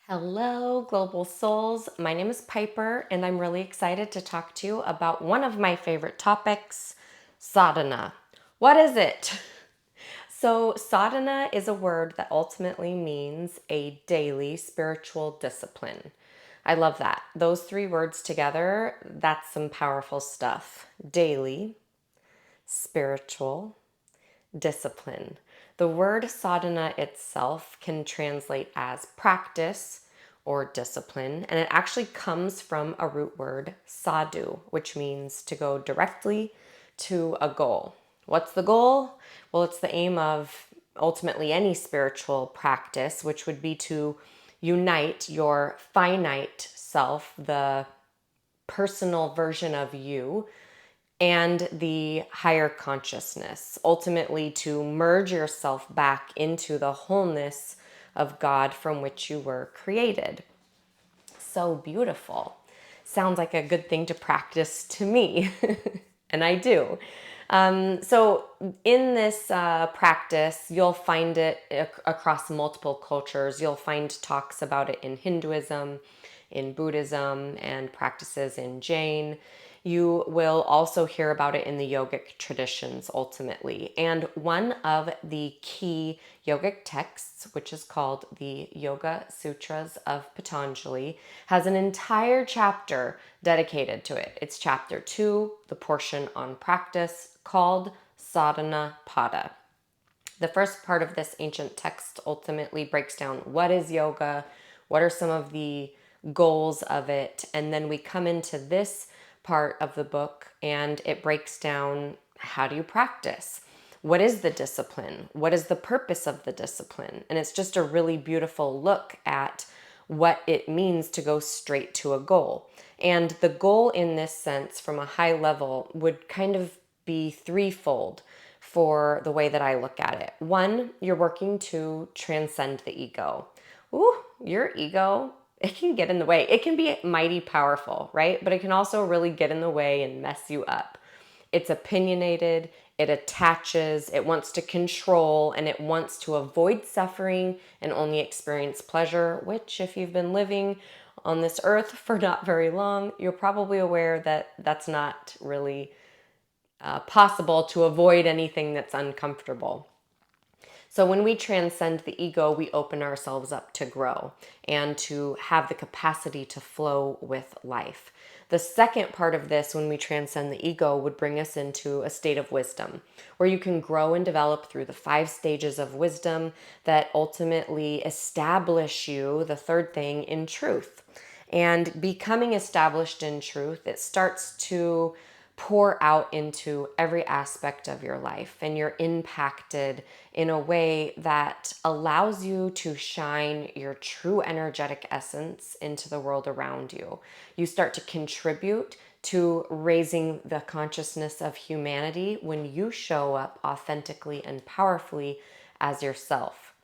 Hello, global souls. My name is Piper, and I'm really excited to talk to you about one of my favorite topics, sadhana. What is it? So, sadhana is a word that ultimately means a daily spiritual discipline. I love that. Those three words together, that's some powerful stuff. Daily, spiritual, discipline. The word sadhana itself can translate as practice or discipline, and it actually comes from a root word, sadhu, which means to go directly to a goal. What's the goal? Well, it's the aim of ultimately any spiritual practice, which would be to unite your finite self, the personal version of you, and the higher consciousness, ultimately to merge yourself back into the wholeness of God from which you were created. So beautiful. Sounds like a good thing to practice to me, and I do. So, in this practice, you'll find it across multiple cultures. You'll find talks about it in Hinduism, in Buddhism, and practices in Jain. You will also hear about it in the yogic traditions ultimately. And one of the key yogic texts, which is called the Yoga Sutras of Patanjali, has an entire chapter dedicated to it. It's chapter 2, the portion on practice, called Sadhana Pada. The first part of this ancient text ultimately breaks down what is yoga, what are some of the goals of it, and then we come into this part of the book and it breaks down how do you practice? What is the discipline? What is the purpose of the discipline? And it's just a really beautiful look at what it means to go straight to a goal. And the goal in this sense, from a high level, would kind of be threefold for the way that I look at it. One, you're working to transcend the ego. Ooh, your ego, it can get in the way. It can be mighty powerful, right? But it can also really get in the way and mess you up. It's opinionated, it attaches, it wants to control, and it wants to avoid suffering and only experience pleasure, which, if you've been living on this earth for not very long, you're probably aware that that's not really possible to avoid anything that's uncomfortable. So when we transcend the ego, we open ourselves up to grow and to have the capacity to flow with life. The second part of this, when we transcend the ego, would bring us into a state of wisdom where you can grow and develop through the 5 stages of wisdom that ultimately establish you, the third thing, in truth. And becoming established in truth, it starts to pour out into every aspect of your life, and you're impacted in a way that allows you to shine your true energetic essence into the world around you. You start to contribute to raising the consciousness of humanity when you show up authentically and powerfully as yourself.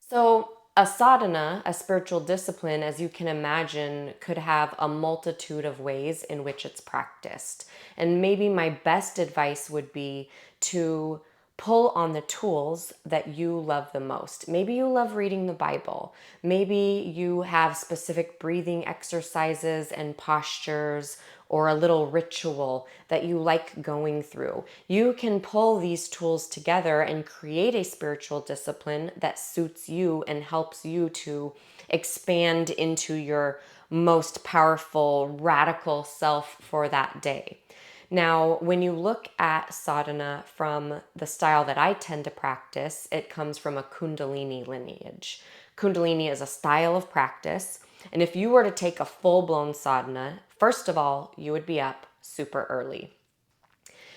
So, a sadhana, a spiritual discipline, as you can imagine, could have a multitude of ways in which it's practiced. And maybe my best advice would be to pull on the tools that you love the most. Maybe you love reading the Bible. Maybe you have specific breathing exercises and postures or a little ritual that you like going through. You can pull these tools together and create a spiritual discipline that suits you and helps you to expand into your most powerful, radical self for that day. Now, when you look at sadhana from the style that I tend to practice, it comes from a Kundalini lineage. Kundalini is a style of practice, and if you were to take a full-blown sadhana, first of all, you would be up super early.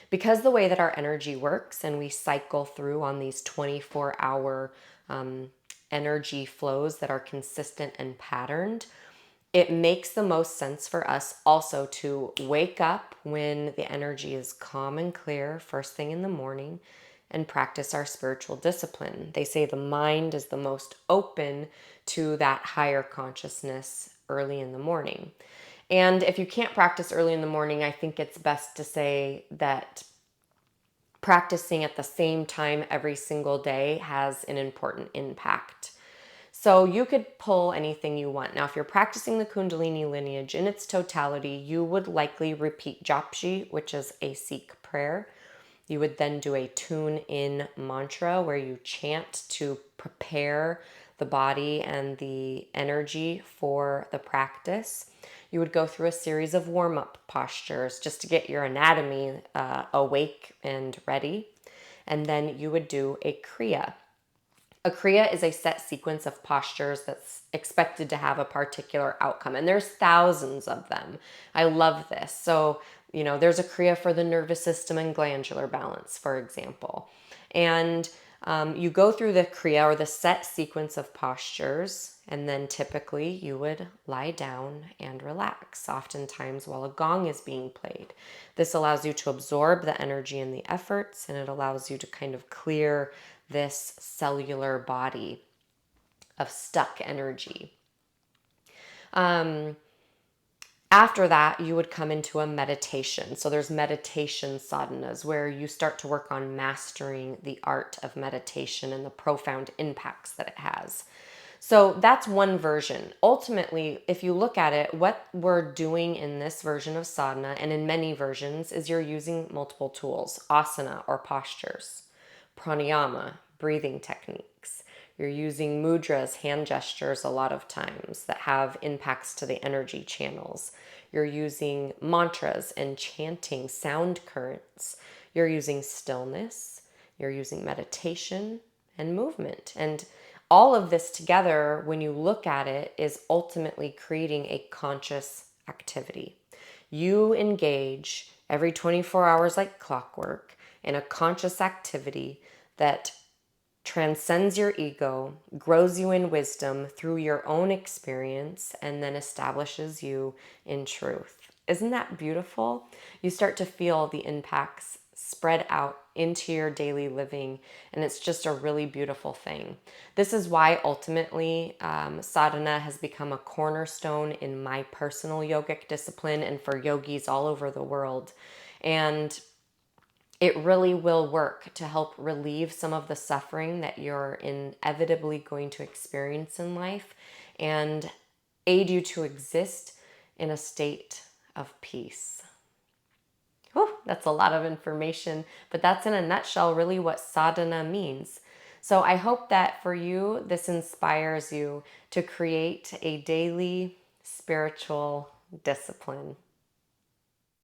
Because the way that our energy works and we cycle through on these 24-hour energy flows that are consistent and patterned, it makes the most sense for us also to wake up when the energy is calm and clear, first thing in the morning, and practice our spiritual discipline. They say the mind is the most open to that higher consciousness early in the morning. And if you can't practice early in the morning, I think it's best to say that practicing at the same time every single day has an important impact. So you could pull anything you want. Now, if you're practicing the Kundalini lineage in its totality, you would likely repeat Japji, which is a Sikh prayer. You would then do a tune in mantra where you chant to prepare the body and the energy for the practice. You would go through a series of warm up postures just to get your anatomy awake and ready. And then you would do a Kriya. A Kriya is a set sequence of postures that's expected to have a particular outcome. And there's thousands of them. I love this. So, there's a Kriya for the nervous system and glandular balance, for example. And you go through the Kriya or the set sequence of postures, and then typically you would lie down and relax, oftentimes while a gong is being played. This allows you to absorb the energy and the efforts, and it allows you to kind of clear this cellular body of stuck energy. After that, you would come into a meditation. So there's meditation sadhanas where you start to work on mastering the art of meditation and the profound impacts that it has. So that's one version. Ultimately, if you look at it, what we're doing in this version of sadhana and in many versions is you're using multiple tools, asana or postures, pranayama, breathing techniques. You're using mudras, hand gestures, a lot of times that have impacts to the energy channels. You're using mantras and chanting sound currents. You're using stillness. You're using meditation and movement. And all of this together, when you look at it, is ultimately creating a conscious activity. You engage every 24 hours like clockwork in a conscious activity that transcends your ego, grows you in wisdom through your own experience, and then establishes you in truth. Isn't that beautiful? You start to feel the impacts spread out into your daily living, and it's just a really beautiful thing. This is why ultimately sadhana has become a cornerstone in my personal yogic discipline and for yogis all over the world. And it really will work to help relieve some of the suffering that you're inevitably going to experience in life and aid you to exist in a state of peace. Whew, that's a lot of information, but that's in a nutshell really what sadhana means. So I hope that for you, this inspires you to create a daily spiritual discipline.